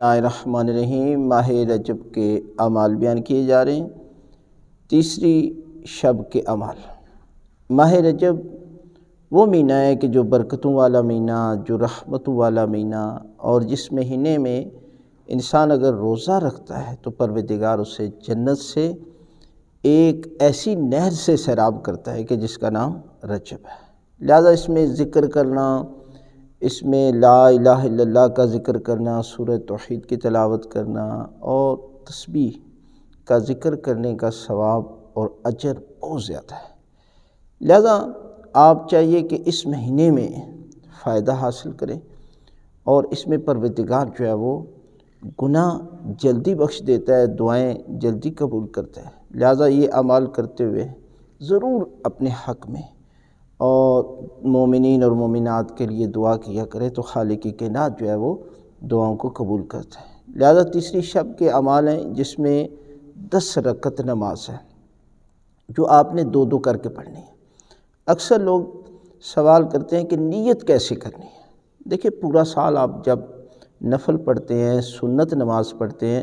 الرحمن الرحیم ماہ رجب کے اعمال بیان کیے جا رہے ہیں۔ تیسری شب کے اعمال۔ ماہ رجب وہ مہینہ ہے کہ جو برکتوں والا مہینہ، جو رحمتوں والا مہینہ، اور جس مہینے میں انسان اگر روزہ رکھتا ہے تو پروردگار اسے جنت سے ایک ایسی نہر سے سیراب کرتا ہے کہ جس کا نام رجب ہے۔ لہذا اس میں ذکر کرنا، اس میں لا الہ الا اللہ کا ذکر کرنا، سورہ توحید کی تلاوت کرنا اور تسبیح کا ذکر کرنے کا ثواب اور اجر بہت زیادہ ہے۔ لہذا آپ چاہیے کہ اس مہینے میں فائدہ حاصل کریں، اور اس میں پروردگار جو ہے وہ گناہ جلدی بخش دیتا ہے، دعائیں جلدی قبول کرتا ہے۔ لہذا یہ اعمال کرتے ہوئے ضرور اپنے حق میں اور مومنین اور مومنات کے لیے دعا کیا کرے تو خالق کائنات جو ہے وہ دعاؤں کو قبول کرتا ہے۔ لہذا تیسری شب کے اعمال ہیں جس میں 10 رکعت نماز ہے جو آپ نے 2 کر کے پڑھنی ہے۔ اکثر لوگ سوال کرتے ہیں کہ نیت کیسے کرنی ہے۔ دیکھیں، پورا سال آپ جب نفل پڑھتے ہیں، سنت نماز پڑھتے ہیں،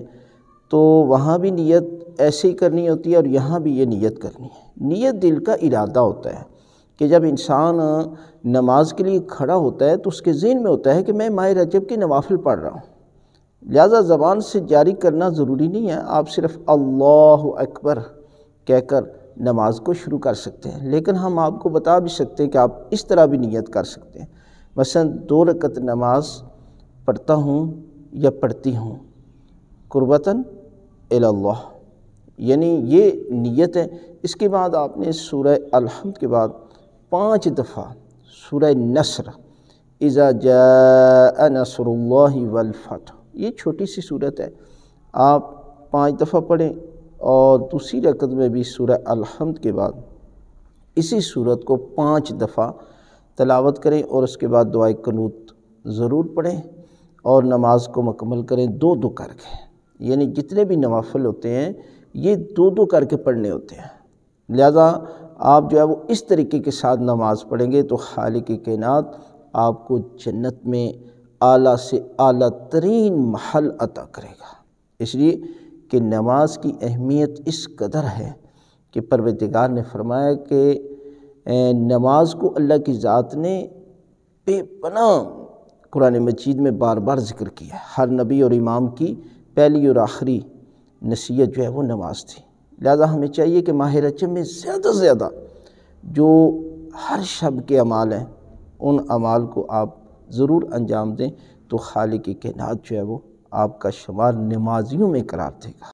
تو وہاں بھی نیت ایسے ہی کرنی ہوتی ہے اور یہاں بھی یہ نیت کرنی ہے۔ نیت دل کا ارادہ ہوتا ہے کہ جب انسان نماز کے لیے کھڑا ہوتا ہے تو اس کے ذہن میں ہوتا ہے کہ میں ماہ رجب کی نوافل پڑھ رہا ہوں۔ لہذا زبان سے جاری کرنا ضروری نہیں ہے، آپ صرف اللہ اکبر کہہ کر نماز کو شروع کر سکتے ہیں، لیکن ہم آپ کو بتا بھی سکتے ہیں کہ آپ اس طرح بھی نیت کر سکتے ہیں۔ مثلا 2 رکعت نماز پڑھتا ہوں یا پڑھتی ہوں قربتاً الی اللہ، یعنی یہ نیت ہے۔ اس کے بعد آپ نے سورہ الحمد کے بعد 5 دفعہ سورہ نصر، اذا جاء نصر اللہ والفتح، یہ چھوٹی سی صورت ہے، آپ 5 دفعہ پڑھیں، اور دوسری رکعت میں بھی سورہ الحمد کے بعد اسی صورت کو 5 دفعہ تلاوت کریں، اور اس کے بعد دعائے قنوت ضرور پڑھیں اور نماز کو مکمل کریں 2 کر کے۔ یعنی جتنے بھی نوافل ہوتے ہیں یہ 2 کر کے پڑھنے ہوتے ہیں۔ لہذا آپ جو ہے وہ اس طریقے کے ساتھ نماز پڑھیں گے تو خالق کائنات آپ کو جنت میں اعلیٰ سے اعلیٰ ترین محل عطا کرے گا۔ اس لیے کہ نماز کی اہمیت اس قدر ہے کہ پروردگار نے فرمایا کہ نماز کو اللہ کی ذات نے بے پناہ قرآن مجید میں بار بار ذکر کیا ہے۔ ہر نبی اور امام کی پہلی اور آخری نصیحت جو ہے وہ نماز تھی۔ لہذا ہمیں چاہیے کہ ماہ رجب میں زیادہ سے زیادہ جو ہر شب کے اعمال ہیں ان اعمال کو آپ ضرور انجام دیں تو خالق کائنات جو ہے وہ آپ کا شمار نمازیوں میں قرار دے گا۔